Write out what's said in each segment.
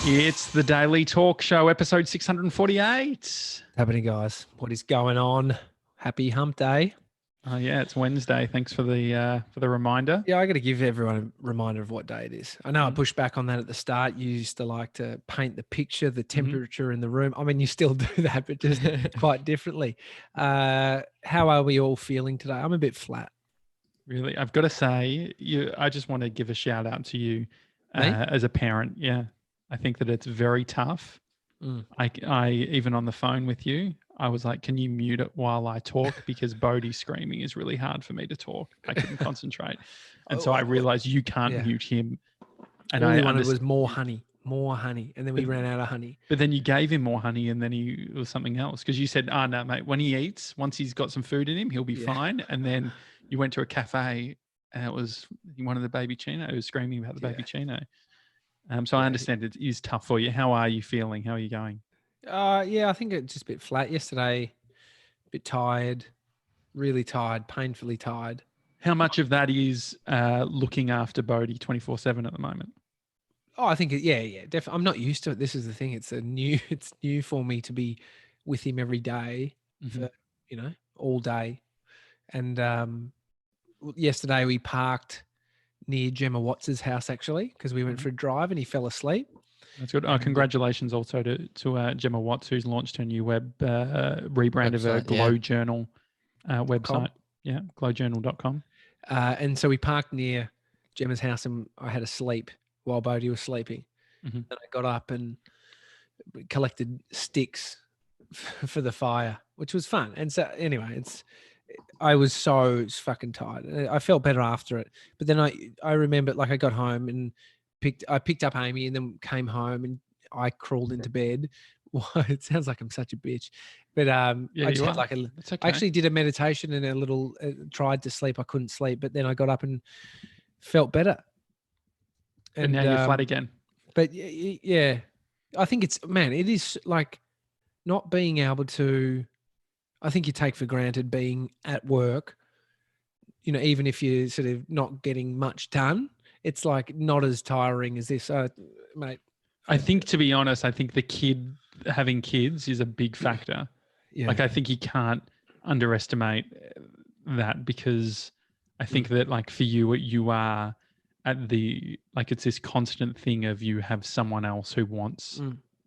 It's the Daily Talk Show, episode 648. Happening, guys. What is going on? Happy hump day. Oh yeah, it's Wednesday. Thanks for the reminder. Yeah, I got to give everyone a reminder of what day it is. I know I pushed back on that at the start. You used to like to paint the picture, the temperature in the room. I mean, you still do that, but just quite differently. How are we all feeling today? I'm a bit flat. Really, I've got to say, I just want to give a shout out to you as a parent. Yeah, I think that it's very tough. I even on the phone with you, I was like, can you mute it while I talk? Because Bodhi screaming is really hard for me to talk. I couldn't concentrate. And so I realized you can't mute him. And all I wanted was more honey. And then we ran out of honey. But then you gave him more honey and then it was something else. Because you said, no, mate, when he eats, once he's got some food in him, he'll be fine. And then you went to a cafe and it was one of the baby chino. He was screaming about the baby chino. So I understand it is tough for you. How are you feeling? How are you going? I think it's just a bit flat. Yesterday, a bit tired, really tired, painfully tired. How much of that is looking after Bodhi 24/7 at the moment? Oh, I think, definitely. I'm not used to it. This is the thing. It's new for me to be with him every day, for, all day. And yesterday we parked near Gemma Watts's house, actually, because we went for a drive and he fell asleep. That's good. Congratulations also to Gemma Watts, who's launched her new web rebrand of her Glow Journal website. Yeah, glowjournal.com. And so we parked near Gemma's house and I had a sleep while Bodhi was sleeping. And I got up and collected sticks for the fire, which was fun. And so anyway, I was so fucking tired. I felt better after it. But then I remember, like, I got home and I picked up Amy and then came home and I crawled into bed. Well, it sounds like I'm such a bitch, but I just had I actually did a meditation and tried to sleep. I couldn't sleep, but then I got up and felt better. And now you're flat again. But yeah, I think it is like not being able to. I think you take for granted being at work. Even if you're sort of not getting much done. It's like not as tiring as this, mate. I think, to be honest, having kids is a big factor. Yeah. Like, I think you can't underestimate that, because I think that, like, for you are at it's this constant thing of you have someone else who wants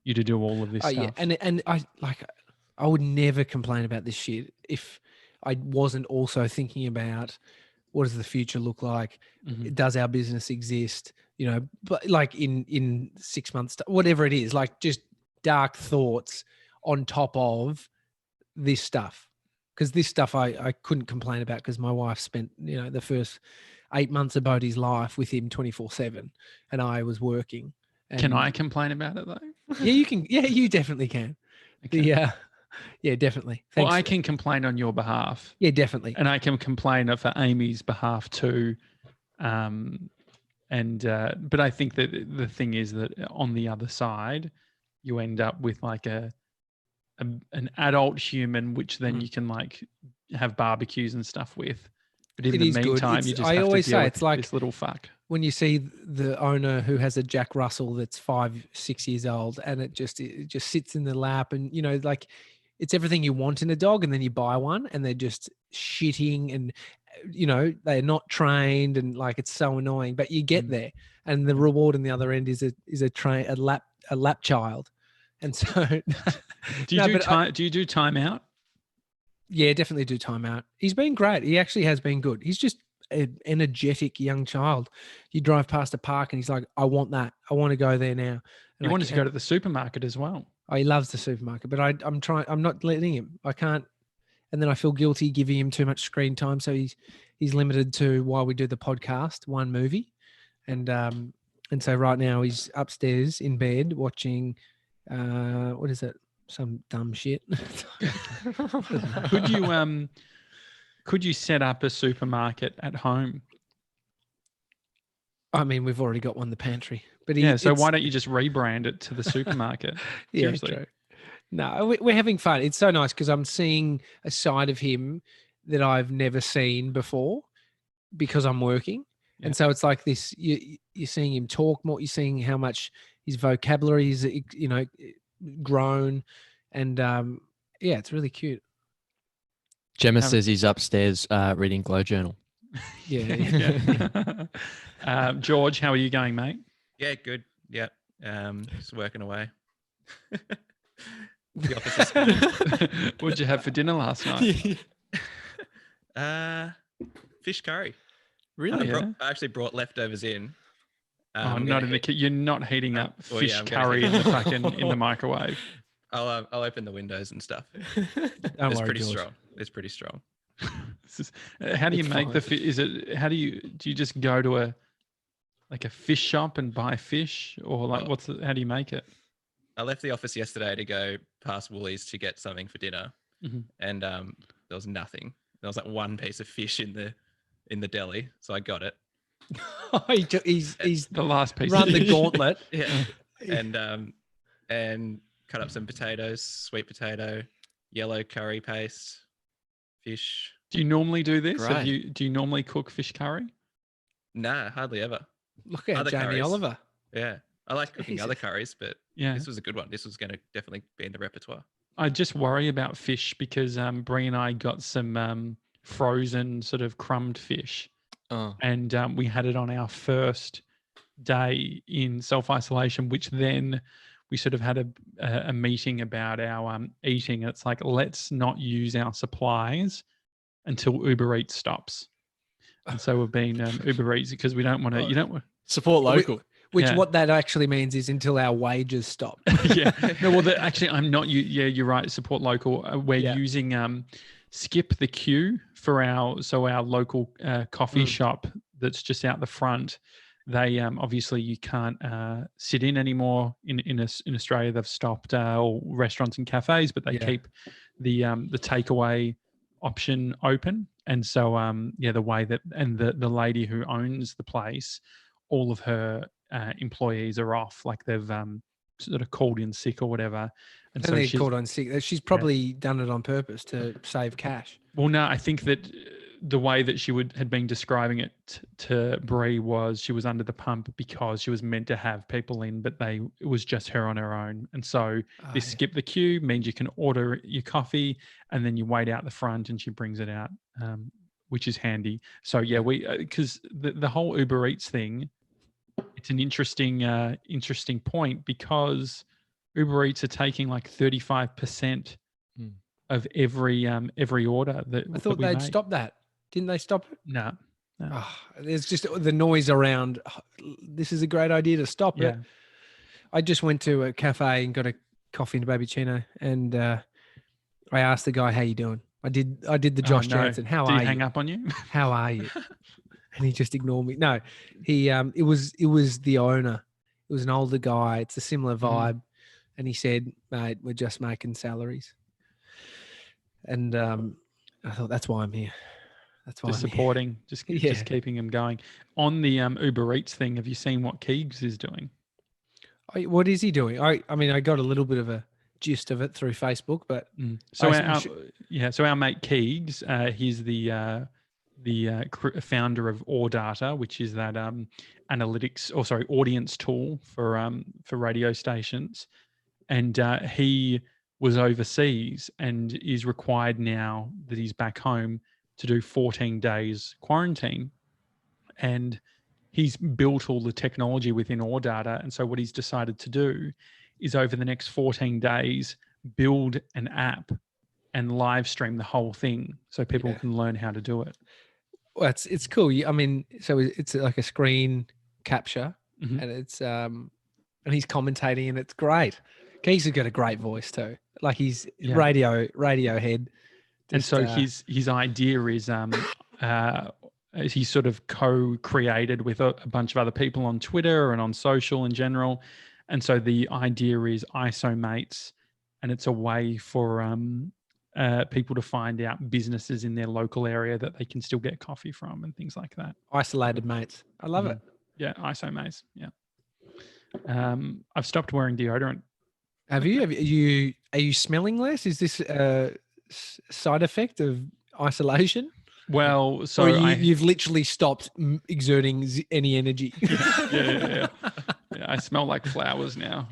you to do all of this stuff. Yeah. And I would never complain about this shit if I wasn't also thinking about, what does the future look like? Does our business exist? But like in 6 months, whatever it is, like just dark thoughts on top of this stuff. Because this stuff I couldn't complain about, because my wife spent, the first 8 months of Bodhi's life with him 24/7 and I was working. Can I complain about it though? Yeah, you can. Yeah, you definitely can. Okay. Yeah, definitely. Thanks. Well, I can complain on your behalf. Yeah, definitely. And I can complain for Amy's behalf too. But I think that the thing is that on the other side, you end up with like an adult human, which then you can like have barbecues and stuff with. But in the meantime, you just have to deal with this little fuck. When you see the owner who has a Jack Russell that's 5-6 years old, and it just sits in the lap, and it's everything you want in a dog, and then you buy one and they're just shitting and, they're not trained, and like, it's so annoying, but you get there, and the reward on the other end is a lap child. And so do you do time out? Yeah, definitely do time out. He's been great. He actually has been good. He's just an energetic young child. You drive past a park and he's like, I want that. I want to go there now. And he wanted to go to the supermarket as well. Oh, he loves the supermarket, but I'm not letting him. I can't. And then I feel guilty giving him too much screen time. So he's limited to, while we do the podcast, one movie. And so right now he's upstairs in bed watching, what is it? Some dumb shit. Could you set up a supermarket at home? I mean, we've already got one in the pantry. But so why don't you just rebrand it to the supermarket? Seriously. True. No, we're having fun. It's so nice because I'm seeing a side of him that I've never seen before because I'm working. Yeah. And so it's like this, you're seeing him talk more. You're seeing how much his vocabulary is, grown, and yeah, it's really cute. Gemma says he's upstairs reading Glow Journal. Yeah. George, how are you going, mate? Yeah, good. Yeah, just working away. The office is What'd you have for dinner last night? Fish curry. Really? I actually brought leftovers in. Not in the kitchen. You're not heating up fish curry in the microwave. I'll open the windows and stuff. It's pretty strong. It's pretty strong. How do you make the fish? Do you just go to a fish shop and buy fish, or how do you make it? I left the office yesterday to go past Woolies to get something for dinner, and there was nothing. There was like one piece of fish in the deli, so I got it. he's the last piece. Run the gauntlet. Yeah, and cut up some potatoes, sweet potato, yellow curry paste, fish. Do you normally do this? Great. Do you normally cook fish curry? Nah, hardly ever. Look at Jamie curries. Oliver. Yeah, I like cooking other curries, but this was a good one. This was going to definitely be in the repertoire. I just worry about fish because Brie and I got some frozen sort of crumbed fish, and we had it on our first day in self-isolation, which then we sort of had a meeting about our eating. It's like, let's not use our supplies until Uber Eats stops. And so we've been Uber Eats because we don't want to, you don't want support local. Which what that actually means is until our wages stop. Yeah. No, well, actually, I'm not. Yeah, you're right. Support local. We're using Skip the Queue for our local coffee shop that's just out the front. They obviously you can't sit in anymore in Australia. They've stopped all restaurants and cafes, but they keep the takeaway option open. And so the way that and the lady who owns the place, all of her employees are off, like they've sort of called in sick or whatever. And so they're called on sick. She's probably done it on purpose to save cash. Well, no, I think that the way that she had been describing it to Brie was she was under the pump because she was meant to have people in, but it was just her on her own. And so this skip the queue means you can order your coffee and then you wait out the front and she brings it out, which is handy. So because the whole Uber Eats thing, it's an interesting point because Uber Eats are taking like 35% of every order that I thought they'd stop that. Didn't they stop it? No. There's just the noise around. This is a great idea to stop it. I just went to a cafe and got a coffee and a baby chino, and I asked the guy, "How you doing?" I did the Josh Janssen. How Did are he you? hang up on you? How are you? And he just ignored me. No, he it was the owner. It was an older guy. It's a similar vibe, and he said, "Mate, we're just making salaries." And I thought that's why I'm here. That's why just supporting, just keeping him going. On the Uber Eats thing, have you seen what Keegs is doing? What is he doing? I mean, I got a little bit of a gist of it through Facebook, but so our mate Keegs, he's the founder of ORData, which is that audience tool for radio stations, and he was overseas and is required now that he's back home to do 14 days quarantine. And he's built all the technology within ORData. And so what he's decided to do is over the next 14 days, build an app and live stream the whole thing so people can learn how to do it. Well, it's cool. I mean, so it's like a screen capture and it's and he's commentating and it's great. Keeks has got a great voice too. Like he's radio head. And so his idea is he sort of co-created with a bunch of other people on Twitter and on social in general. And so the idea is ISOmates, and it's a way for people to find out businesses in their local area that they can still get coffee from and things like that. Isolated mates. I love it. Yeah, ISOmates. Yeah. I've stopped wearing deodorant. Have you? Are you smelling less? Is this a side effect of isolation? Well, so or you've literally stopped exerting any energy. Yeah, I smell like flowers now.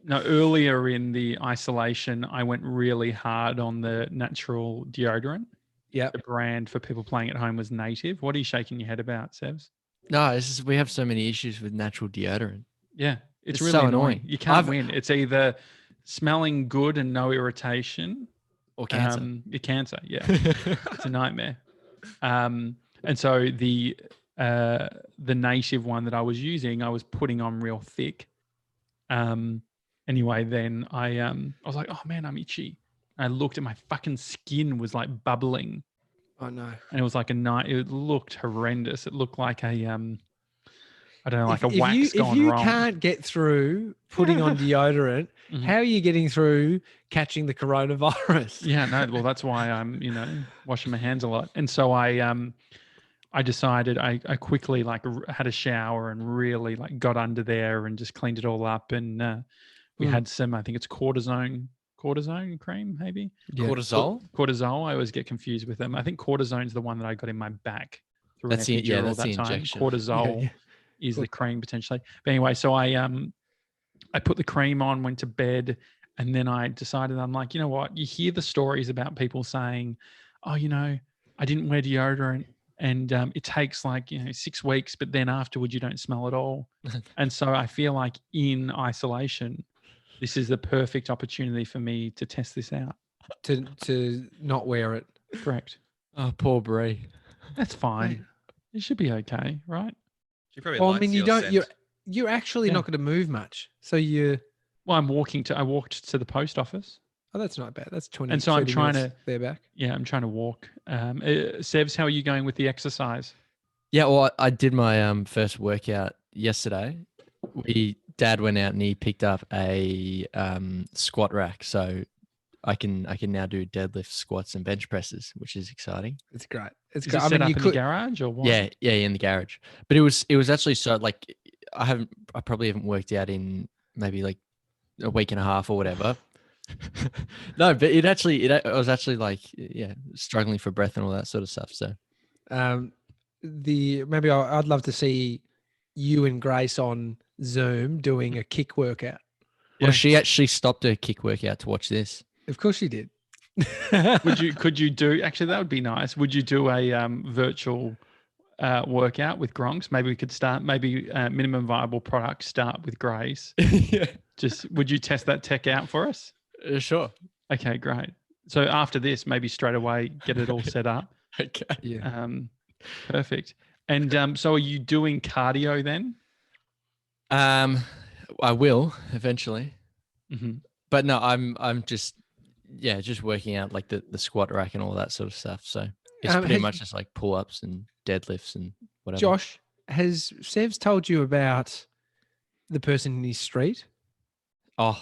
No, earlier in the isolation, I went really hard on the natural deodorant. Yeah. The brand for people playing at home was Native. What are you shaking your head about, Sevs? No, we have so many issues with natural deodorant. Yeah, it's really so annoying. You can't win. It's either smelling good and no irritation, or cancer. Your cancer, yeah. It's a nightmare. And so the Native one that I was using, I was putting on real thick. Anyway, then I was like, oh man, I'm itchy. I looked at my fucking skin was like bubbling. Oh no. And it was like it looked horrendous. It looked like a I don't know, like a wax gone wrong. If you can't get through putting on deodorant, how are you getting through catching the coronavirus? Yeah, no, well that's why I'm, washing my hands a lot. And so I decided I quickly had a shower and really like got under there and just cleaned it all up. And we had some, I think it's cortisone cream, maybe. Yeah. Cortisol. I always get confused with them. I think cortisone's the one that I got in my back through an epidural that's that the time. injection. Cortisol is the cream potentially. But anyway, so I put the cream on, went to bed, and then I decided, I'm like, you know what? You hear the stories about people saying, oh, I didn't wear deodorant. And it takes 6 weeks, but then afterwards you don't smell at all. And so I feel like in isolation, this is the perfect opportunity for me to test this out. To not wear it. Correct. Oh, poor Brie. That's fine. It should be okay, right? She probably you're actually not going to move much. So Well, I walked to the post office. Oh, that's not bad. That's 20. And so I'm trying to there back. Yeah, I'm trying to walk. Sevs, how are you going with the exercise? Yeah, well, I did my first workout yesterday. Dad went out and he picked up a squat rack, so I can now do deadlifts, squats, and bench presses, which is exciting. It's great. Is it set up in the garage or what? Yeah, in the garage. But it was actually so like I probably haven't worked out in maybe like a week and a half or whatever. No, but I was actually like struggling for breath and all that sort of stuff. So maybe I'd love to see you and Grace on Zoom doing a kick workout. Well, she actually stopped her kick workout to watch this. Of course she did. Could you do, actually that would be nice. Would you do a virtual workout with Gronks? Maybe we could start, minimum viable product, start with Grace. Yeah. Would you test that tech out for us? Sure. Okay, great. So after this, maybe straight away get it all set up. Okay. Yeah. Perfect. And so are you doing cardio then? I will eventually. Mm-hmm. But no, I'm just working out like the squat rack and all that sort of stuff. So it's pretty much just like pull-ups and deadlifts and whatever. Josh, has Sevs told you about the person in his street? Oh,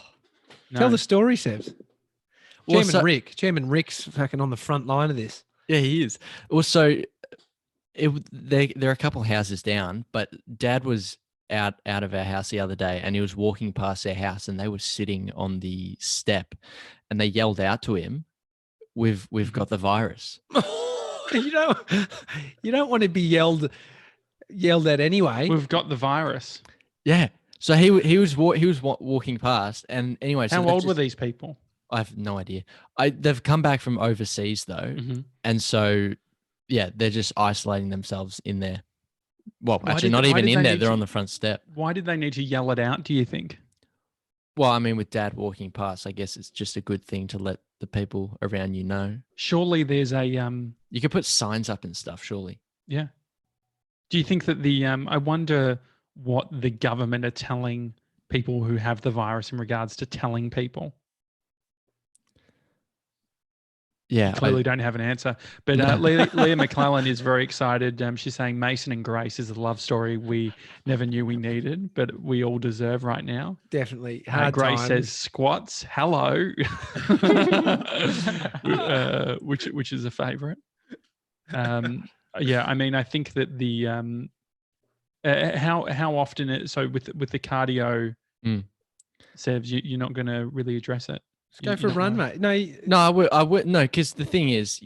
no. Tell the story, Sevs. Well, Chairman Rick's fucking on the front line of this. Yeah, he is. Also, they're a couple houses down, but Dad was out of our house the other day and he was walking past their house and they were sitting on the step and they yelled out to him, we've got the virus. You don't want to be yelled at anyway. We've got the virus. Yeah. So he was walking past and anyway. How old were these people? I have no idea. They've come back from overseas though. Mm-hmm. And so, yeah, they're just isolating themselves in there. Well, actually not even in there. They're on the front step. Why did they need to yell it out, do you think? Well, I mean, with Dad walking past, I guess it's just a good thing to let the people around you know. Surely there's a... You could put signs up and stuff, surely. Yeah. Do you think that I wonder what the government are telling people who have the virus in regards to telling people? Yeah, Clearly don't have an answer. But Leah McClellan is very excited. She's saying Mason and Grace is a love story we never knew we needed, but we all deserve right now. Definitely. Grace says squats. Hello, which is a favorite. Yeah, I mean, I think that the how often so with the cardio, Sevs, you're not going to really address it. Just go for a run, mate. No, I would no, because the thing is,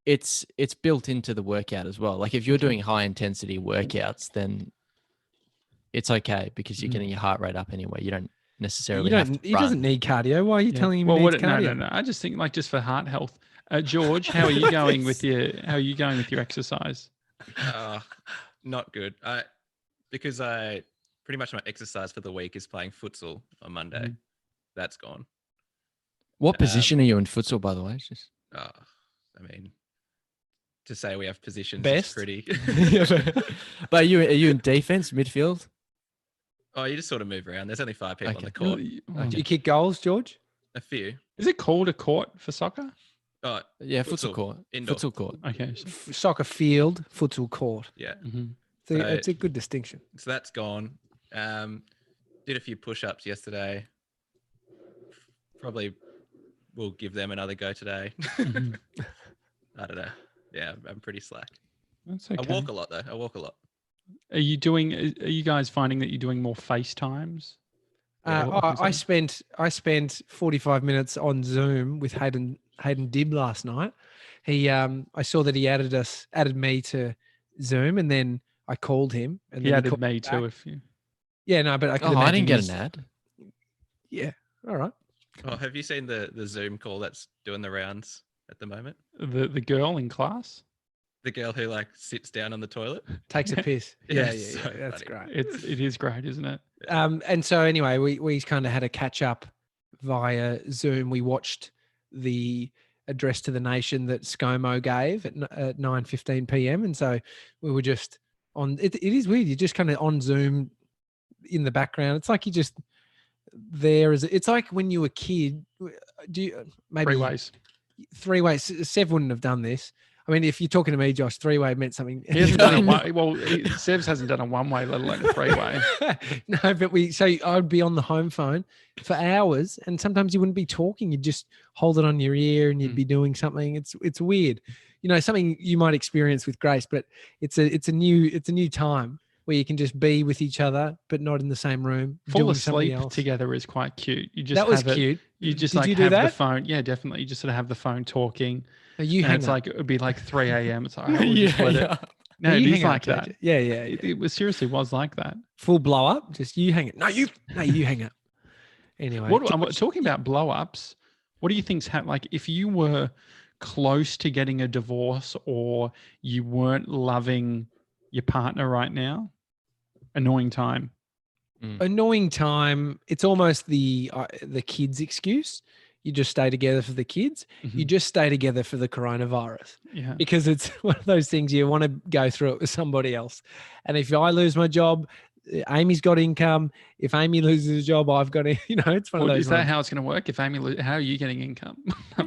it's built into the workout as well. Like if you're doing high intensity workouts, then it's okay because you're getting your heart rate up anyway. You don't necessarily have to He doesn't need cardio. Why are you telling him he needs cardio? No. I just think like just for heart health. George, how are you going with your exercise? Not good. Because I pretty much my exercise for the week is playing futsal on Monday. Mm-hmm. That's gone. What position are you in futsal, by the way? I mean, to say we have positions Best? is pretty. But are you in defense, midfield? Oh, you just sort of move around. There's only 5 people on the court. Do you kick goals, George? A few. Is it called a court for soccer? Oh, yeah, futsal court. Indoor. Futsal court. Okay. Soccer field, futsal court. Yeah. Mm-hmm. So it's a good distinction. So that's gone. Did a few push-ups yesterday. Probably will give them another go today. Mm-hmm. I don't know. Yeah, I'm pretty slack. That's okay. I walk a lot though. I walk a lot. Are you guys finding that you're doing more FaceTimes? I spent 45 minutes on Zoom with Hayden Dibb last night. I saw that he added me to Zoom, and then I called him. And he then added me too. If you. Yeah, no, but I could. I didn't get an ad. Yeah. All right. Oh, have you seen the Zoom call that's doing the rounds at the moment? The girl in class. The girl who like sits down on the toilet, takes a piss. Yeah, so that's funny. great. It is great, isn't it? And so anyway, we kind of had a catch up via Zoom. We watched the address to the nation that ScoMo gave at 9:15 p.m. And so we were just on. It is weird. You're just kind of on Zoom in the background. It's like you just there is. It's like when you were a kid. Do you maybe 3 ways? Sev wouldn't have done this. I mean, if you're talking to me, Josh, 3-way meant something. He hasn't done Sevs hasn't done a 1-way, let alone a 3-way. No, but so I'd be on the home phone for hours, and sometimes you wouldn't be talking. You'd just hold it on your ear, and you'd be doing something. It's weird, something you might experience with Grace, but it's a new time where you can just be with each other, but not in the same room. Fall asleep together is quite cute. That was cute. You just Did like you do have that? the phone. Yeah, definitely. You just sort of have the phone talking. It's like it would be like 3 a.m. It's like No, no, it is like that. Yeah. It was seriously was like that. Full blow up. Just you hang it. No, you hang up. Anyway, I'm talking about blow ups. What do you think's like if you were close to getting a divorce or you weren't loving your partner right now? Annoying time. Annoying time. It's almost the kids' excuse. You just stay together for the kids. Mm-hmm. You just stay together for the coronavirus. Yeah. Because it's one of those things you want to go through it with somebody else. And if I lose my job, Amy's got income. If Amy loses a job, I've got it's one of those. Is that how it's going to work? If how are you getting income? I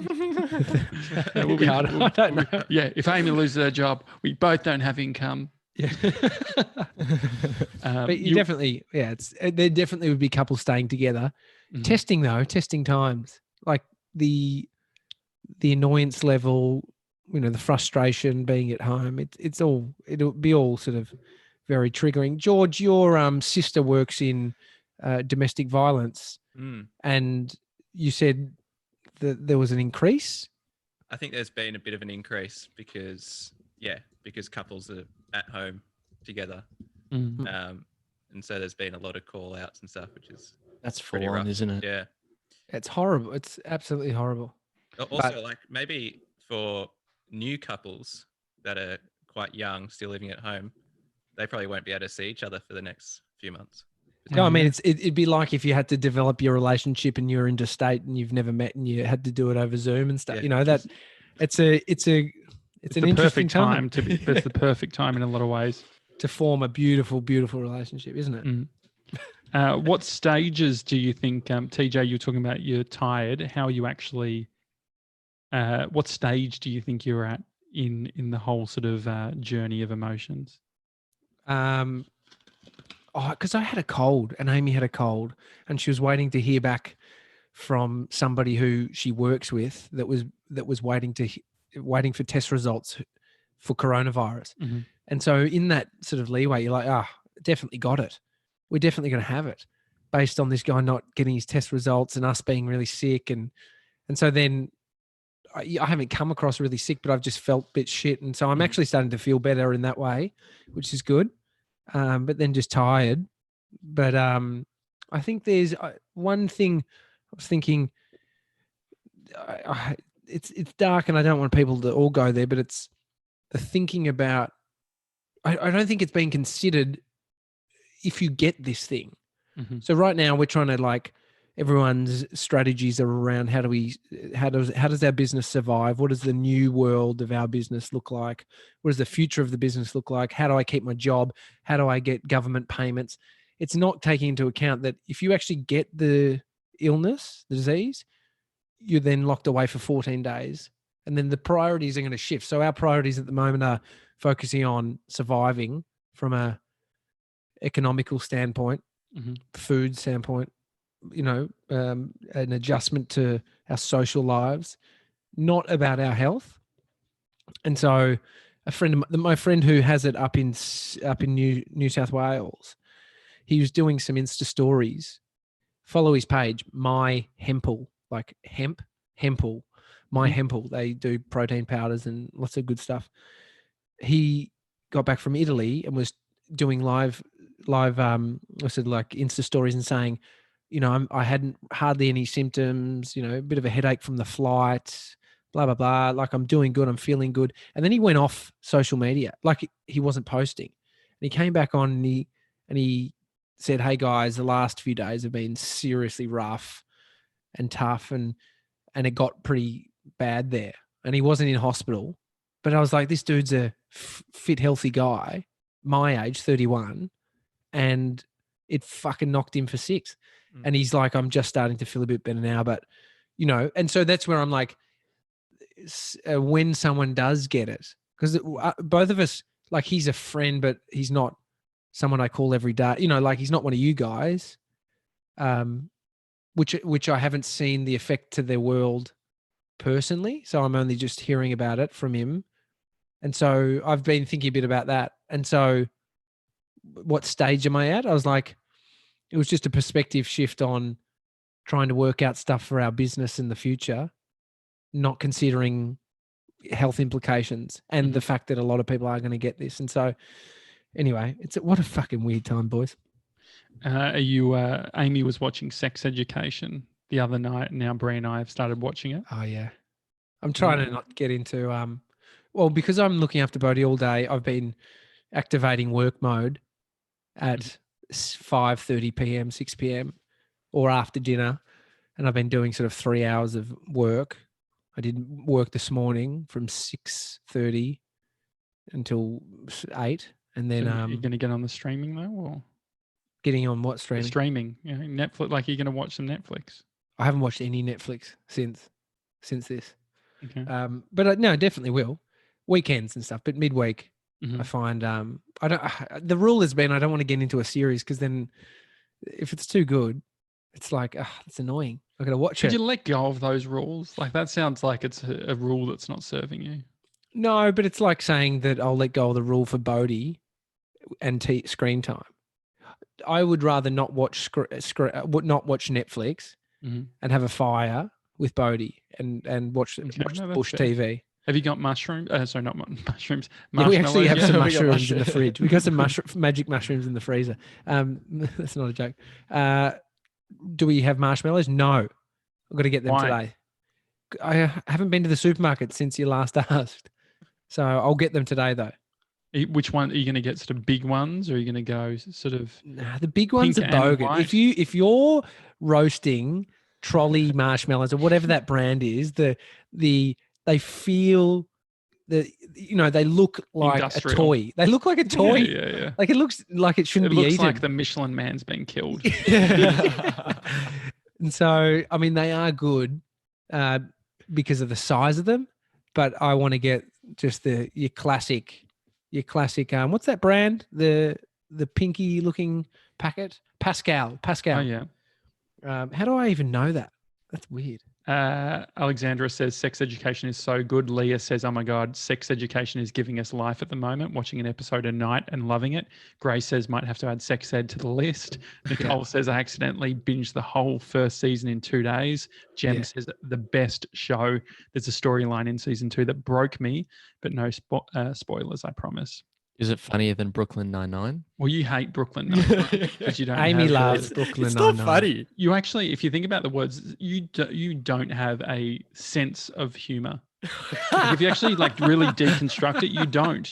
don't know. Yeah. If Amy loses her job, we both don't have income. Yeah. But you definitely, there definitely would be couples staying together. Mm-hmm. Testing times. Like the annoyance level, the frustration being at home. It'll be all sort of very triggering. George, your sister works in domestic violence, and you said that there was an increase. I think there's been a bit of an increase because couples are at home together, and so there's been a lot of call outs and stuff, which that's full on, isn't it? Yeah. It's horrible. It's absolutely horrible. Also, maybe for new couples that are quite young, still living at home, they probably won't be able to see each other for the next few months. No, I mean, it'd be like if you had to develop your relationship and you're interstate and you've never met and you had to do it over Zoom and stuff. Yeah. It's an interesting time. It's the perfect time in a lot of ways to form a beautiful, beautiful relationship, isn't it? Mm. What stages do you think, TJ, you're talking about you're tired. How are you actually, what stage do you think you're at in the whole sort of journey of emotions? Because I had a cold and Amy had a cold and she was waiting to hear back from somebody who she works with that was waiting for test results for coronavirus. Mm-hmm. And so in that sort of leeway, you're like, definitely got it. We're definitely going to have it. based on this guy not getting his test results and us being really sick. And so then I haven't come across really sick, but I've just felt a bit shit. And so I'm actually starting to feel better in that way, which is good. But then just tired. But I think there's one thing I was thinking, it's dark and I don't want people to all go there, but it's the thinking about, I don't think it's been considered if you get this thing. Mm-hmm. So right now we're trying to like, everyone's strategies are around how does our business survive? What does the new world of our business look like? What does the future of the business look like? How do I keep my job? How do I get government payments? It's not taking into account that if you actually get the illness, the disease, you're then locked away for 14 days. And then the priorities are going to shift. So our priorities at the moment are focusing on surviving from a economical standpoint, food standpoint, an adjustment to our social lives, not about our health. And so my friend who has it up in New South Wales, he was doing some Insta stories. Follow his page, My Hempel, like Hempel, My Hempel. They do protein powders and lots of good stuff. He got back from Italy and was doing live Insta stories and saying, I hadn't hardly any symptoms, a bit of a headache from the flight, blah, blah, blah. Like I'm doing good. I'm feeling good. And then he went off social media. Like he wasn't posting. And he came back on and he said, hey guys, the last few days have been seriously rough and tough. And it got pretty bad there. And he wasn't in hospital. But I was like, this dude's a fit, healthy guy, my age, 31. And it fucking knocked him for 6. And he's like, I'm just starting to feel a bit better now. But, and so that's where I'm like, when someone does get it, because both of us, like he's a friend, but he's not someone I call every day, like he's not one of you guys, which I haven't seen the effect to their world personally. So I'm only just hearing about it from him. And so I've been thinking a bit about that. And so what stage am I at? I was like, it was just a perspective shift on trying to work out stuff for our business in the future, not considering health implications and the fact that a lot of people are going to get this. And so anyway, what a fucking weird time, boys. Amy was watching Sex Education the other night. Now Brie and I have started watching it. Oh yeah. I'm trying to not get into, because I'm looking after Bodhi all day, I've been activating work mode at 5:30 p.m., 6 p.m. or after dinner. And I've been doing sort of 3 hours of work. I did work this morning from 6:30 until 8. And then so you're going to get on the streaming though, or getting on what streaming? Streaming, Netflix. Like you're going to watch some Netflix. I haven't watched any Netflix since this. Okay. But no, definitely will. Weekends and stuff, but midweek. I find the rule has been I don't want to get into a series because then if it's too good, it's like it's annoying. I got to watch it. Could you let go of those rules? Like that sounds like it's a rule that's not serving you. No, but it's like saying that I'll let go of the rule for Bodhi and screen time. I would rather not watch Netflix and have a fire with Bodhi and watch Bush TV. Have you got mushrooms? Sorry, not mushrooms. Yeah, we actually have some mushrooms in the fridge. We got some magic mushrooms in the freezer. That's not a joke. Do we have marshmallows? No. I've got to get them today. I haven't been to the supermarket since you last asked. So I'll get them today though. Which one are you going to get? Sort of big ones, or are you going to go sort of? Nah, the big ones are bogan. If you're roasting trolley marshmallows or whatever that brand is, they feel that they look like industrial. A toy. They look like a toy. Yeah. Like it looks like it shouldn't be eaten. It looks like the Michelin man's been killed. And so, I mean, they are good because of the size of them, but I want to get just your classic. What's that brand? The pinky looking packet. Pascal. Oh yeah. How do I even know that? That's weird. Alexandra says sex education is so good. Leah says, oh my God, sex education is giving us life at the moment, watching an episode a night and loving it. Grace says, might have to add sex ed to the list. Nicole says, I accidentally binged the whole first season in 2 days. Jem says, the best show. There's a storyline in season 2 that broke me, but no spoilers, I promise. Is it funnier than Brooklyn Nine-Nine? Well, you hate Brooklyn Nine-Nine because you don't. Amy loves Brooklyn Nine-Nine. It's not funny. You actually, if you think about the words, you don't have a sense of humor. Like if you actually like really deconstruct it, you don't.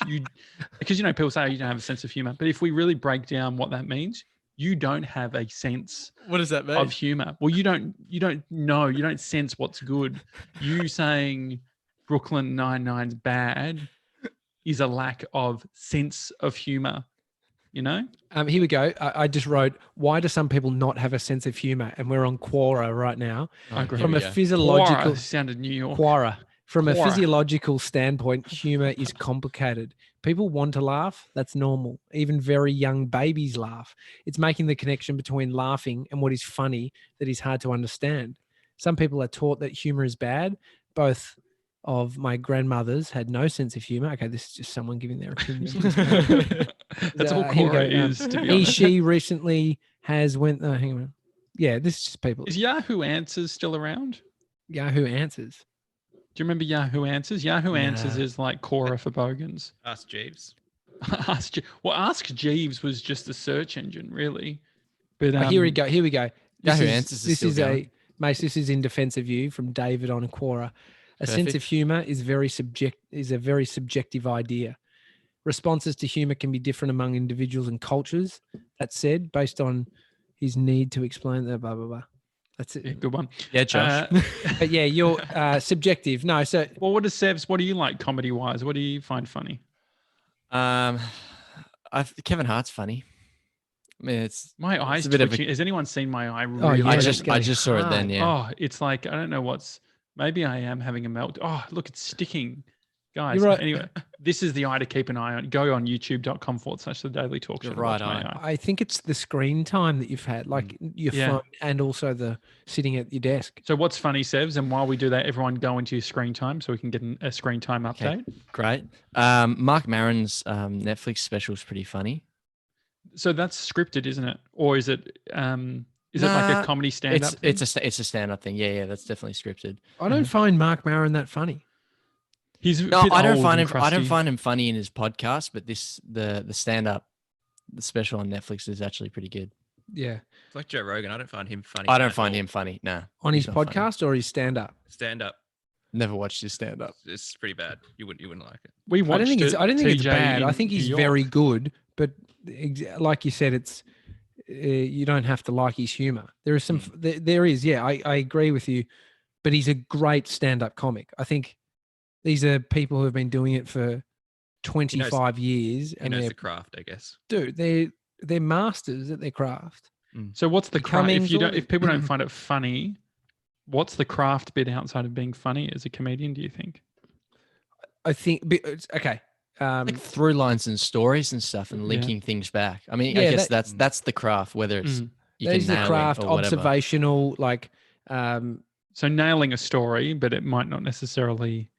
Because people say you don't have a sense of humor, but if we really break down what that means, you don't have a sense. What does that mean? Of humor. Well, you don't know. You don't sense what's good. You saying Brooklyn Nine-Nine's bad is a lack of sense of humor, Here we go. I just wrote, why do some people not have a sense of humor? And we're on Quora right now. From a physiological... Quora sounded New York. Quora. From a physiological standpoint, humor is complicated. People want to laugh. That's normal. Even very young babies laugh. It's making the connection between laughing and what is funny that is hard to understand. Some people are taught that humor is bad. Both of my grandmothers had no sense of humor. Okay, this is just someone giving their opinion. That's all Quora is, to be honest. She recently has hang on. Yeah, this is just people. Is Yahoo Answers still around? Yahoo Answers. Do you remember Yahoo Answers? Yahoo Answers is like Quora for bogans. Ask Jeeves. Ask Jeeves was just a search engine, really. But here we go. Yahoo Answers is still going. Mate, this is in defense of you from David on Quora. A sense of humor is a very subjective idea. Responses to humor can be different among individuals and cultures. That said, based on his need to explain the blah, blah, blah. That's it. Yeah, good one. Yeah, Josh. But yeah, you're subjective. No, so... Well, what do you like comedy-wise? What do you find funny? Kevin Hart's funny. I mean, it's... My eye's twitching. Has anyone seen my eye? Really? I just saw it then, yeah. Oh, it's like, I don't know what's... Maybe I am having a melt. Oh, look, it's sticking. Guys, You're right. Anyway, this is the eye to keep an eye on. Go on youtube.com/The Daily Talk Show. You're right, I think it's the screen time that you've had, like your phone and also the sitting at your desk. So what's funny, Sevs? And while we do that, everyone go into your screen time so we can get a screen time update. Okay, great. Marc Maron's Netflix special is pretty funny. So that's scripted, isn't it? Or is it... Is it like a comedy stand-up? It's a stand-up thing. Yeah, that's definitely scripted. I don't find Marc Maron that funny. I don't find him funny in his podcast, but the stand-up, the special on Netflix is actually pretty good. Yeah, it's like Joe Rogan. I don't find him funny. I don't find him funny. Nah. On his podcast or his stand-up? Stand-up. Never watched his stand-up. It's pretty bad. You wouldn't like it. I don't think it's bad. I think he's very good, but like you said, it's. You don't have to like his humor. There is some, there is, yeah, I agree with you, but he's a great stand-up comic. I think these are people who have been doing it for 25 years. And knows the craft, I guess. Dude, they're masters at their craft. So what's the craft? If people don't find it funny, what's the craft bit outside of being funny as a comedian, do you think? I think, okay. Like through lines and stories and stuff and linking things back. I mean, I guess that's the craft, whether it's you can nail the craft, observational, like so nailing a story, but it might not necessarily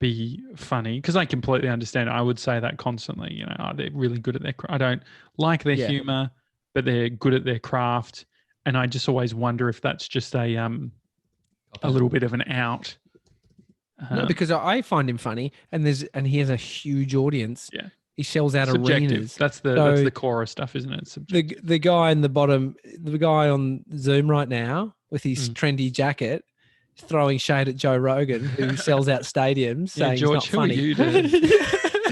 be funny, because I completely understand. I would say that constantly, they're really good at their craft. I don't like their humor, but they're good at their craft. And I just always wonder if that's just a little bit of an out. No, because I find him funny, and he has a huge audience. Yeah, he sells out subjective. Arenas. That's the core of stuff, isn't it? The guy in the bottom, the guy on Zoom right now with his trendy jacket, throwing shade at Joe Rogan, who sells out stadiums, saying George, he's not funny. Who are you, dude?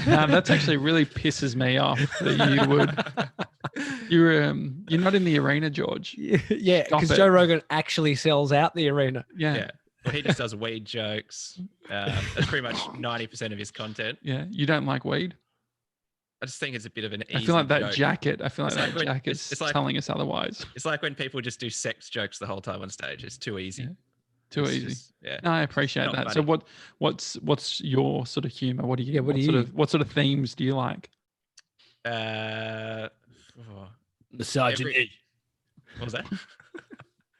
That's actually really pisses me off that you would. You're not in the arena, George. Yeah, because Joe Rogan actually sells out the arena. Yeah. Well, he just does weed jokes. That's pretty much 90% of his content. Yeah, you don't like weed? I just think it's a bit of an easy I feel like that joke. Jacket. I feel like that jacket's like, telling us otherwise. It's like when people just do sex jokes the whole time on stage. It's too easy. Yeah. Too easy. Just, No, I appreciate that. Funny. So what's your sort of humor? What do you? Yeah, what sort of themes do you like? Misogyny. What was that?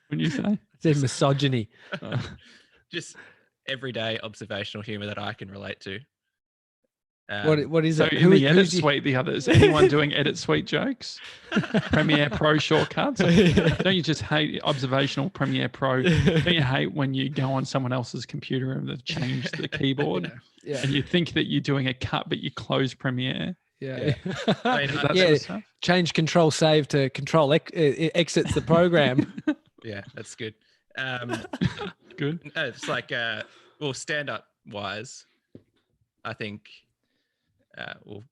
When you say? There's misogyny. Just everyday observational humor that I can relate to. What is So it? in the edit who's suite, the others, anyone doing edit suite jokes? Premiere Pro shortcuts? Don't you just hate observational Premiere Pro? Don't you hate when you go on someone else's computer and they've changed the keyboard Yeah. and you think that you're doing a cut, but you close Premiere? Yeah. I mean, That Yeah. sort of stuff? Change Control Save to Control exits the program. yeah, that's good. Good. No, it's like, well, stand-up wise, I think,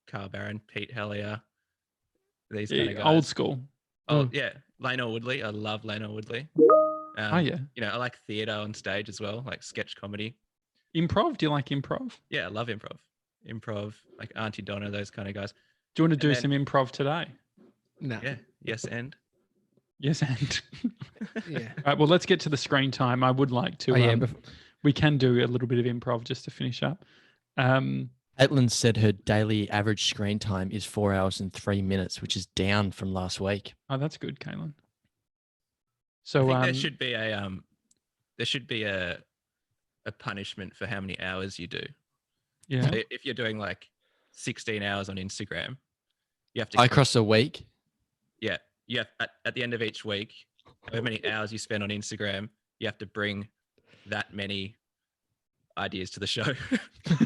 Carl Barron, Pete Hellier, these kind of guys. Old school. Oh, yeah. Leno Woodley. I love Leno Woodley. Oh, yeah. You know, I like theatre on stage as well, like sketch comedy. Improv? Do you like improv? Yeah, I love improv. Improv, like Auntie Donna, those kind of guys. Do you want to do And then- some improv today? No. Yeah. Yes, and. Yes, and. Yeah. All right, well, let's get to the screen time. I would like to. Oh, yeah. We can do a little bit of improv just to finish up. Caitlin said her daily average screen time is 4 hours and 3 minutes, which is down from last week. Oh, that's good, Caitlin. I So think there should be a punishment for how many hours you do. yeah. So if you're doing like 16 hours on Instagram, you have to Across a week. Yeah, you have at the end of each week, how many hours you spend on Instagram, you have to bring that many ideas to the show.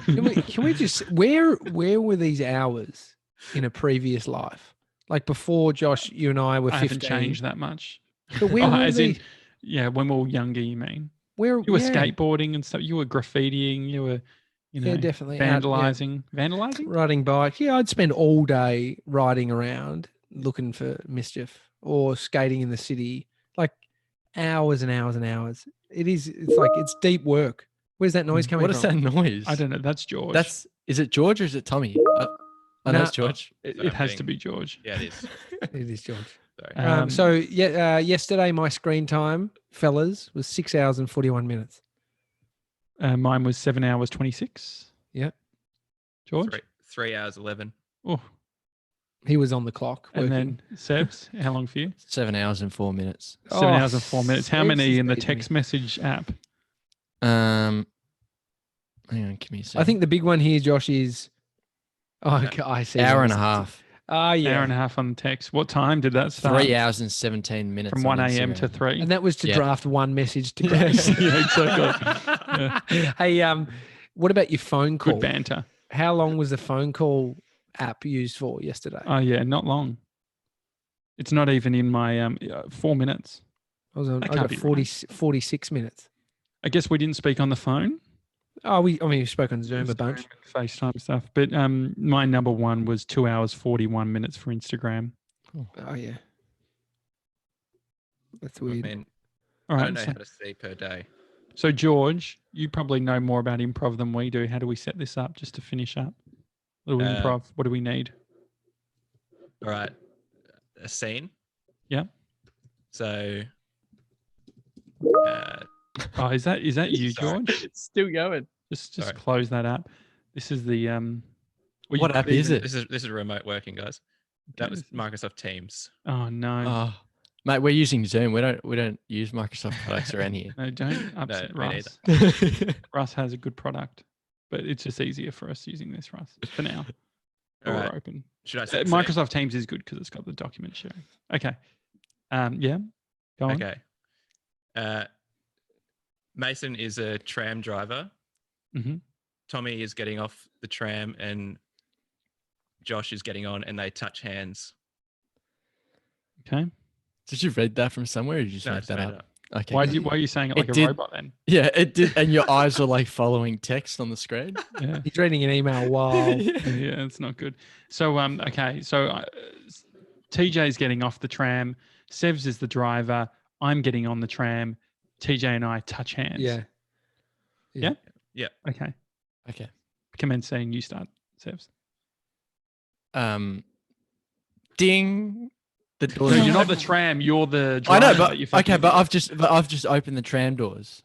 Can we just where were these hours in a previous life? Like before, Josh, you and I were I 15. haven't changed that much. But where were as in, these? yeah, when we were younger, you mean? Where You were yeah. skateboarding and stuff. You were graffitiing. You were, Yeah, definitely. Out, vandalizing. Vandalizing? riding bikes. Yeah, I'd spend all day riding around looking for mischief or skating in the city, like hours and hours and hours. It's like it's deep work. Where's that noise coming What from? is that noise? I don't know. That's George. Is it George or is it Tommy? I know No. it's George. It has to be George. Yeah, it is. It is George. Sorry. So yesterday my screen time, fellas, was 6 hours and 41 minutes. Mine was 7 hours 26. Yeah. George? 3 hours 11. Oh, He was on the clock. and working. then Sebs, how long for you? 7 hours and 4 minutes. 7 hours and 4 minutes. How Sebs many is in the beating me. text message app? Hang on, give me a second. I think the big one here, Josh, is I see. hour and a half. Ah, yeah. Hour and a half on the text. What time did that start? 3 hours and 17 minutes. From on 1 a.m. to Instagram. 3. And that was to Yeah. draft one message to Grace. yeah, exactly. Yeah. Hey, what about your phone call? Good banter. How long was the phone call app used for yesterday? Oh, yeah, not long. It's not even in my 4 minutes. I was on. that I can't got be 46 minutes. I guess we didn't speak on the phone. Oh, we spoke on Zoom a bunch. FaceTime stuff. But my number one was 2 hours, 41 minutes for Instagram. Oh yeah, that's I weird. mean, All I right. don't know So, how to see per day. so, George, you probably know more about improv than we do. How do we set this up just to finish up? Little improv. What do we need? All right. A scene. Yeah. So, Oh, is that you, Sorry. George? It's still going. Just Sorry. close that app. This is the What app is it? this is remote working, guys. That was Microsoft Teams. Oh no. Oh, mate, we're using Zoom. We don't use Microsoft products around here. No, don't upset me Russ. Russ has a good product, but it's just easier for us using this, Russ, for now. All We're right. open. Should I say scene? Microsoft Teams is good because it's got the document sharing. Okay. Yeah. Go on. Okay. Mason is a tram driver. Mm-hmm. Tommy is getting off the tram and Josh is getting on and they touch hands. Okay. Did you read that from somewhere or did you just No, I make just that made up? it up. Okay. Why are you saying it It like a did- robot then? Yeah, it did. And your eyes were like following text on the screen. Yeah. He's reading an email while Yeah, it's not good. So okay. So TJ's getting off the tram. Sevs is the driver. I'm getting on the tram. TJ and I touch hands. yeah. Yeah? Yeah. Okay. Okay. Commence saying you start, Sevs. Ding. The No, doors. you're not the tram. You're the I driver. know, but you okay, fucking but idiot. I've just opened the tram doors.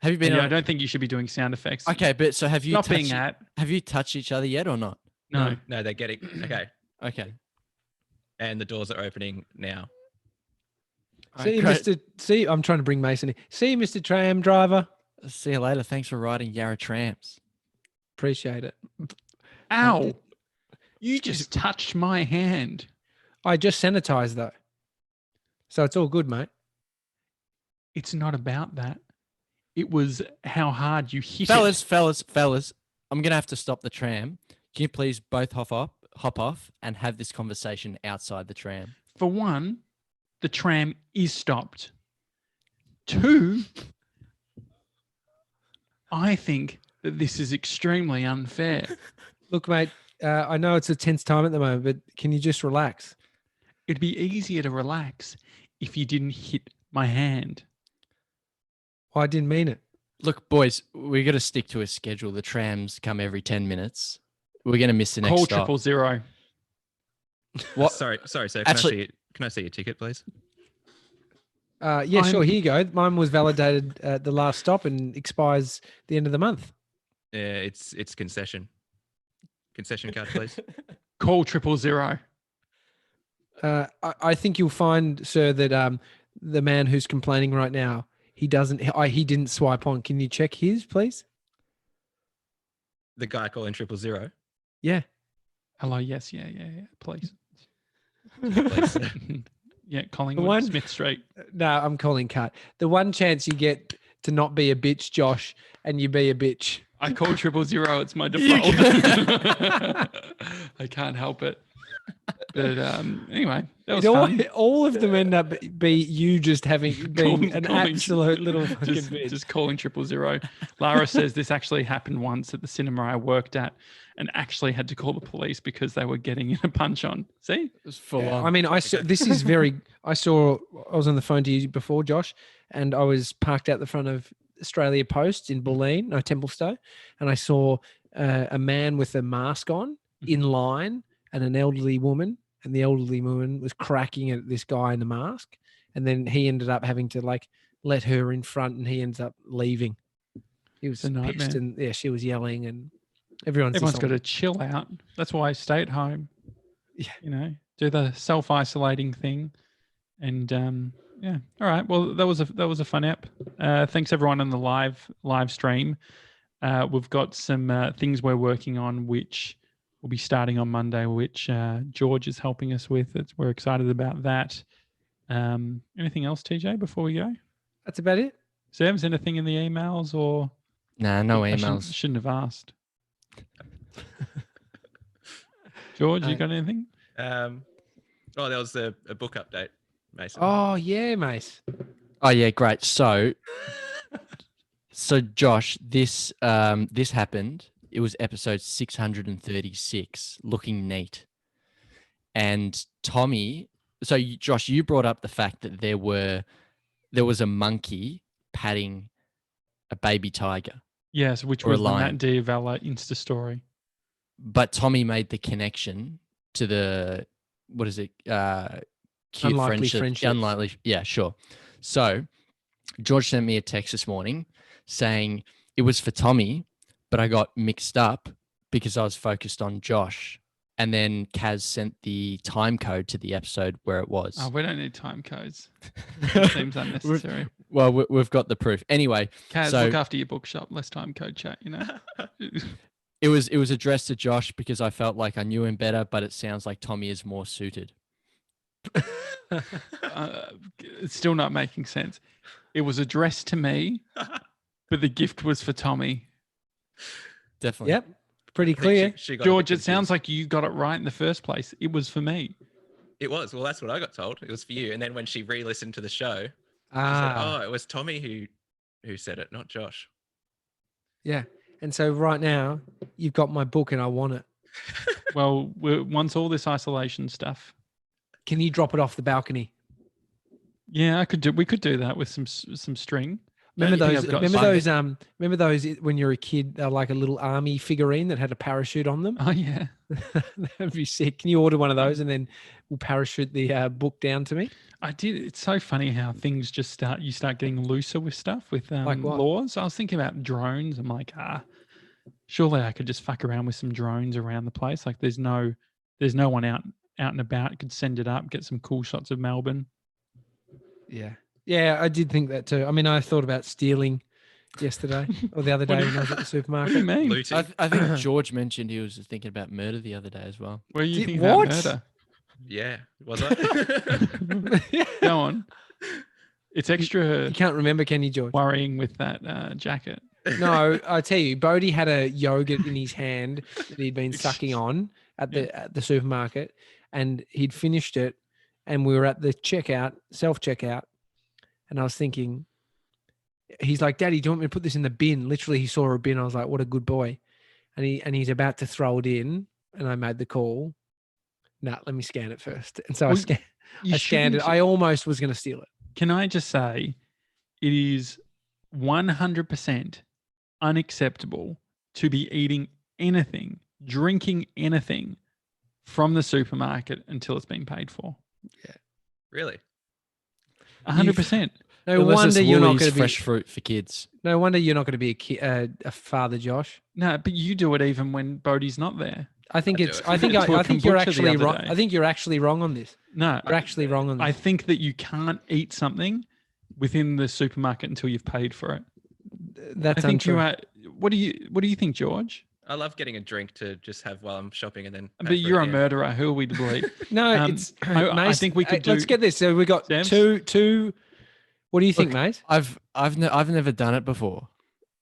Have you been? Yeah, I on- don't think you should be doing sound effects. Okay, but so have you? Not being touched- at. Have you touched each other yet or not? No. No, they're getting okay. Okay. And the doors are opening now. See, great. Mr. See, I'm trying to bring Mason in. See, Mr. Tram Driver. See you later. Thanks for riding Yarra trams. Appreciate it. Ow! You just touched my hand. I just sanitized though, so it's all good, mate. It's not about that. It was how hard you hit Fellas, it. fellas, I'm going to have to stop the tram. Can you please both hop off and have this conversation outside the tram? For one, the tram is stopped. Two, I think that this is extremely unfair. Look, mate, I know it's a tense time at the moment, but can you just relax? It'd be easier to relax if you didn't hit my hand. Well, I didn't mean it. Look, boys, we got to stick to a schedule. The trams come every 10 minutes. We're going to miss the next Call stop. 000. What? Sorry, sir. Actually- Can I see your ticket, please? Yeah, sure. Here you go. Mine was validated at the last stop and expires the end of the month. Yeah, it's concession. Concession card, please. Call 000. I think you'll find, sir, that the man who's complaining right now, he didn't swipe on. Can you check his, please? The guy calling 000. Yeah. Hello, yes, yeah, please. Please. Yeah, Collingwood, Smith Street. No, I'm calling cut. The one chance you get to not be a bitch, Josh, and you be a bitch. I call 000. It's my default. I can't help it. But anyway, that was fun. All of them end up be you just being an absolute little fucking bitch. Just calling 000. Lara says this actually happened once at the cinema I worked at, and actually had to call the police because they were getting in a punch on. See, It was full on. I mean, I saw. This is very. I was on the phone to you before, Josh, and I was parked out the front of Australia Post in Templestowe, and I saw a man with a mask on in line and an elderly woman, and the elderly woman was cracking at this guy in the mask, and then he ended up having to let her in front, and he ends up leaving. He was pissed, and she was yelling, and everyone's got to chill out. That's why I stay at home. Yeah, do the self-isolating thing, and yeah. All right. Well, that was a fun app. Thanks everyone on the live stream. We've got some things we're working on, which will be starting on Monday, which George is helping us with. We're excited about that. Anything else, TJ, before we go? That's about it. Sam's anything in the emails or? Nah, no emails. Shouldn't have asked. George, you got anything? There was a book update, Mason. Oh yeah, Mace. Oh yeah, great. So Josh, this happened. It was episode 636, Looking Neat. And Tommy, so Josh, you brought up the fact that there was a monkey patting a baby tiger. Yes, which was the Matt Diavella Insta story. But Tommy made the connection to the, what is it? Cute Unlikely friendship. Unlikely. Yeah, sure. So George sent me a text this morning saying it was for Tommy, but I got mixed up because I was focused on Josh. And then Kaz sent the time code to the episode where it was. Oh, we don't need time codes. It seems unnecessary. Well, we've got the proof. Anyway. Kaz, look after your bookshop. Less time code chat, It was addressed to Josh because I felt like I knew him better, but it sounds like Tommy is more suited. It's still not making sense. It was addressed to me, but the gift was for Tommy. Definitely. Yep. Pretty clear. George, it sounds like you got it right in the first place. It was for me. It was. Well, that's what I got told. It was for you. And then when she re-listened to the show, she said, it was Tommy who said it, not Josh. Yeah. And so right now, you've got my book and I want it. Well, once all this isolation stuff. Can you drop it off the balcony? Yeah, we could do that with some string. Remember those when you're a kid, they're like a little army figurine that had a parachute on them? Oh, yeah. That'd be sick. Can you order one of those and then we'll parachute the book down to me? I did. It's so funny how things just you start getting looser with stuff, with like laws. I was thinking about drones. I'm like, surely I could just fuck around with some drones around the place. Like there's no one out and about. Could send it up, get some cool shots of Melbourne. Yeah, I did think that too. I mean, I thought about stealing yesterday or the other day when I was at the supermarket. What do you mean? Looting. I think George mentioned he was thinking about murder the other day as well. Were you thinking what? about murder? Yeah, was I? Go on. It's extra You can't remember, can you, George? worrying with that jacket. No, I tell you, Bodie had a yogurt in his hand that he'd been sucking on at the supermarket, and he'd finished it, and we were at the self-checkout, and I was thinking, he's like, "Daddy, do you want me to put this in the bin?" Literally, he saw a bin. I was like, "What a good boy," and he's about to throw it in, and I made the call. Nah, let me scan it first, and so I scanned it. I almost was going to steal it. Can I just say, it is 100% unacceptable to be eating anything, drinking anything from the supermarket until it's been paid for. Yeah. Really? 100%. No Unless wonder it's you're not Woolies going to be fresh fruit for kids. No wonder you're not going to be a father, Josh. No, but you do it even when Bodie's not there. I think I it's. do it. I think To a I think you're kombucha the actually other wrong. day. I think you're actually wrong on this. No, You're actually wrong on this. I think that you can't eat something within the supermarket until you've paid for it. That's I think untrue. you are. What do you think, George? I love getting a drink to just have while I'm shopping and then. pay But for it you're a again. murderer. Who are we to believe? No, Um, it's. I Mace, think we could Let's do- get this. So we got James? two. What do you think, Look, Mace? I've never done it before.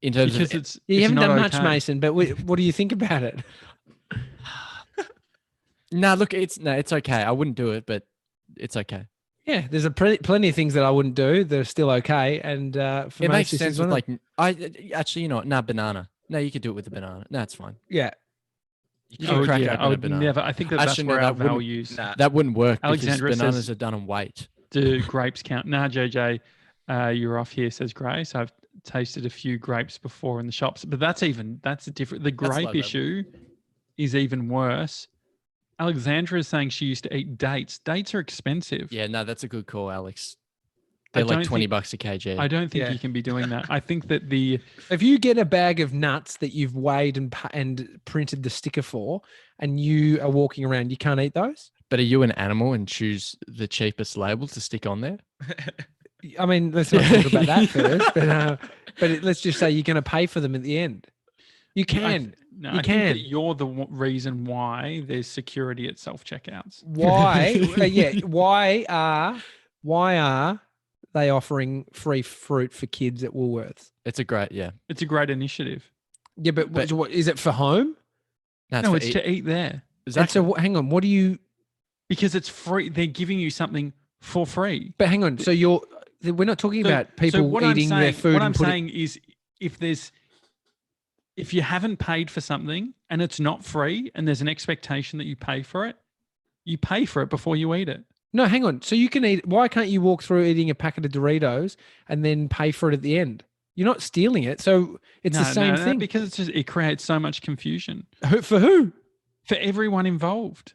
In terms Because of it's You it's haven't not done much, okay. Mason. But what do you think about it? look, it's okay. I wouldn't do it, but it's okay. Yeah, there's plenty of things that I wouldn't do that are still okay. And for It Mace, makes this sense is with one of like actually, you know what? Nah, banana. No, you could do it with a banana. No, it's fine. yeah. You I can would, crack I open a would banana. never. I think that's Actually, no, where our that wouldn't- values. Nah. That wouldn't work Alexandra because bananas says- are done on weight. Do grapes count? Nah, JJ, you're off here, says Grace. I've tasted a few grapes before in the shops, but that's a different. The That's low grape level. issue is even worse. Alexandra is saying she used to eat dates. Dates are expensive. Yeah, no, that's a good call, Alex. I They're like don't think- $20 a kg. I don't think Yeah. you can be doing that. I think that the If you get a bag of nuts that you've weighed and printed the sticker for, and you are walking around, you can't eat those. But are you an animal and choose the cheapest label to stick on there? I mean, let's not talk about that first. But let's just say you're going to pay for them at the end. You can. No, You I think can. that you're the reason why there's security at self checkouts. Why? Why are they offering free fruit for kids at Woolworths? It's a great, yeah. It's a great initiative. Yeah, but But- what is it for home? No, No, for it's to eat there And so hang on, what do you? because it's free. They're giving you something for free. But hang on, so we're not talking So- about people what eating I'm saying, their food. What and I'm putting, saying is, if you haven't paid for something and it's not free, and there's an expectation that you pay for it before you eat it. No, hang on. So you can eat. Why can't you walk through eating a packet of Doritos and then pay for it at the end? You're not stealing it, so it's the same thing. because it creates so much confusion For who? for everyone involved.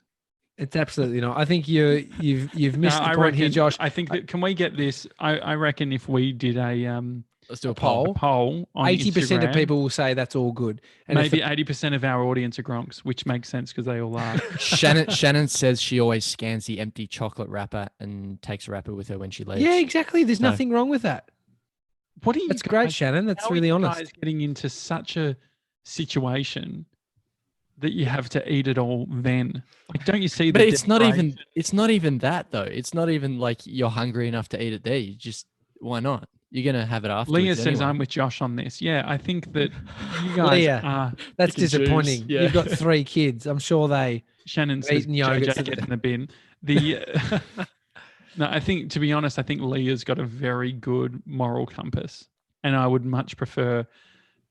It's absolutely not. I think you've missed No, the I point here, reckon- Josh. I think that can we get this? I reckon if we did a Let's do a poll. poll. on 80% of Instagram, people will say that's all good. And if maybe 80% of our audience are Gronks, which makes sense because they all are. Shannon says she always scans the empty chocolate wrapper and takes a wrapper with her when she leaves. yeah, exactly. There's No. nothing wrong with that. What are you? That's great, guys- Shannon. That's how are really you honest. guys getting into such a situation that you have to eat it all then? Like, don't you see? But the it's not desperation? even it's not even that though. It's not even like you're hungry enough to eat it there. You just why not? You're gonna have it afterwards. Leah says anyway. I'm with Josh on this. Yeah, I think that you guys Leah. are. That's Pick and choose, disappointing. yeah. You've got 3 kids. I'm sure they. Shannon says Eating yogurts JJ at get the- in the bin. The no, I think to be honest, I think Leah's got a very good moral compass, and I would much prefer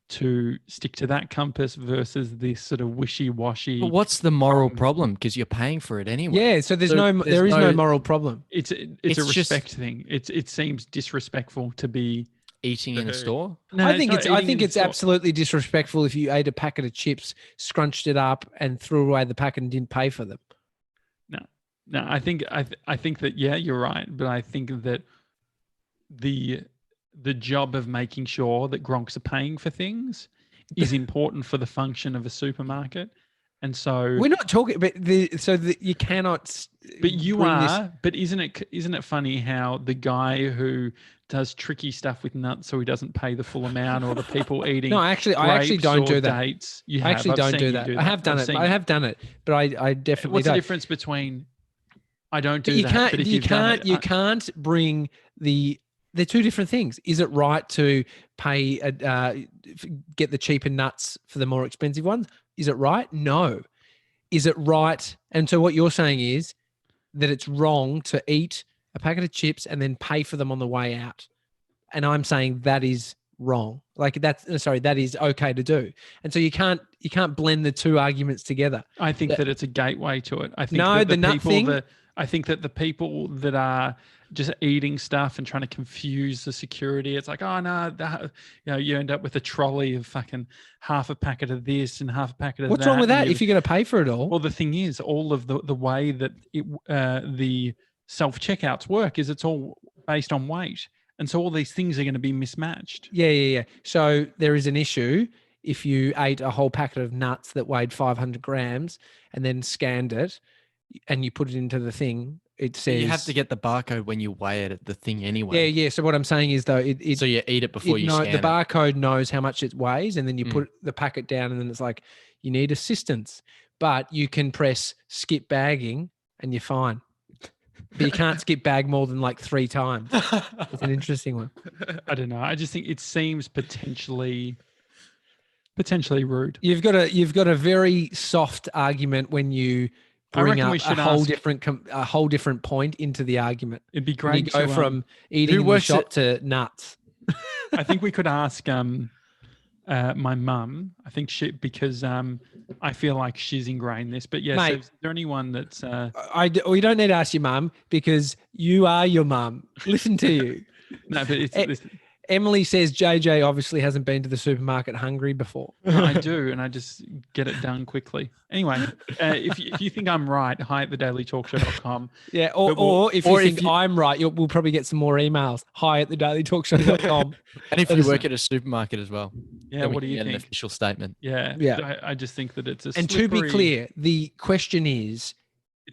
to stick to that compass versus this sort of wishy-washy. But what's the moral problem? Because you're paying for it anyway. Yeah, so there is no moral problem. It's a It's just- respect thing. It seems disrespectful to be. Eating in a store. No, I think not it's eating in the store. absolutely disrespectful if you ate a packet of chips, scrunched it up, and threw away the packet and didn't pay for them. No, I think that yeah, you're right, but I think that the job of making sure that Gronks are paying for things is important for the function of a supermarket, And so we're not talking, but you cannot. But you are. But isn't it funny how the guy who does tricky stuff with nuts so he doesn't pay the full amount, or the people eating No, I actually don't do that. Dates, I actually don't do that. I have done it. I have done it, but I definitely What's don't. the difference between I don't do that? Can't, but if you can't bring the. They're two different things. Is it right to pay get the cheaper nuts for the more expensive ones? Is it right? No. Is it right? And so what you're saying is that it's wrong to eat a packet of chips and then pay for them on the way out. And I'm saying that is wrong. That is okay to do. And so you can't blend the two arguments together. I think that it's a gateway to it. I think I think that the people that are just eating stuff and trying to confuse the security, it's like, oh no, you end up with a trolley of fucking half a packet of this and half a packet of that. What's wrong with that if you're going to pay for it all? Well, the thing is, all of the way that the self-checkouts work is it's all based on weight. And so all these things are going to be mismatched. Yeah. So there is an issue if you ate a whole packet of nuts that weighed 500 grams and then scanned it and you put it into the thing, it says... You have to get the barcode when you weigh it at the thing anyway. Yeah. So what I'm saying is, though... so you eat it before you scan it. The barcode knows how much it weighs, and then you put the packet down, and then it's like, you need assistance. But you can press skip bagging, and you're fine. But you can't skip bag more than like 3 times. It's an interesting one. I don't know. I just think it seems potentially rude. You've got a very soft argument when you bring up a whole different point into the argument. It'd be great to go from eating in the shop to nuts. I think we could ask my mum. I think because I feel like she's ingrained this. But yes, mate, is there anyone that's... we don't need to ask your mum because you are your mum. Listen to you. No, but Emily says JJ obviously hasn't been to the supermarket hungry before. No, I do, and I just get it done quickly. Anyway, if you think I'm right, hi@thedailytalkshow.com. Yeah, or if you think I'm right, we'll probably get some more emails. hi@thedailytalkshow.com. And if you work at a supermarket as well. Yeah, what do you think? An official statement. Yeah. I just think that it's a slippery... And to be clear, the question is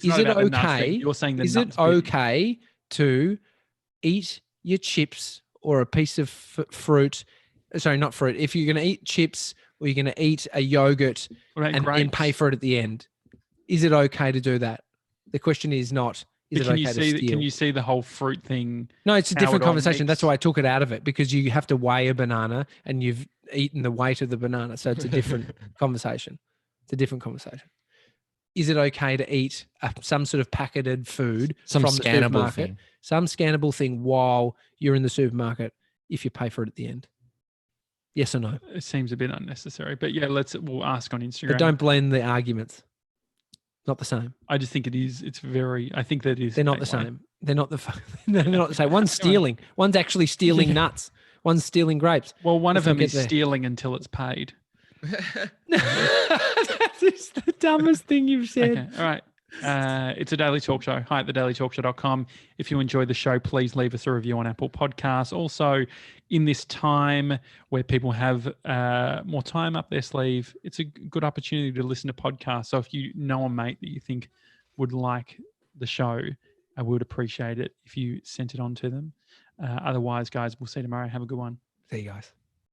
it okay? You're saying is it okay to eat your chips or a piece of fruit? Sorry, not fruit. If you're going to eat chips or you're going to eat a yogurt and pay for it at the end, is it okay to do that? The question is not, is it okay to steal? Can you see the whole fruit thing? No, it's a different conversation. That's why I took it out of it, because you have to weigh a banana and you've eaten the weight of the banana. So it's a different conversation. It's a different conversation. Is it okay to eat some sort of packeted food from the supermarket? Some scannable thing while you're in the supermarket if you pay for it at the end? Yes or no? It seems a bit unnecessary, but yeah, we'll ask on Instagram. But don't blend the arguments. Not the same. I just think it is. It's very. I think that is. They're not the same. They're not the same. One's stealing. One's actually stealing nuts. One's stealing grapes. Well, one of them is stealing until it's paid. That is the dumbest thing you've said. Okay, all right. It's a Daily Talk Show. Hi at thedailytalkshow.com. If you enjoy the show, please leave us a review on Apple Podcasts. Also, in this time where people have more time up their sleeve, it's a good opportunity to listen to podcasts. So if you know a mate that you think would like the show, I would appreciate it if you sent it on to them. Otherwise, guys, we'll see you tomorrow. Have a good one. See you guys.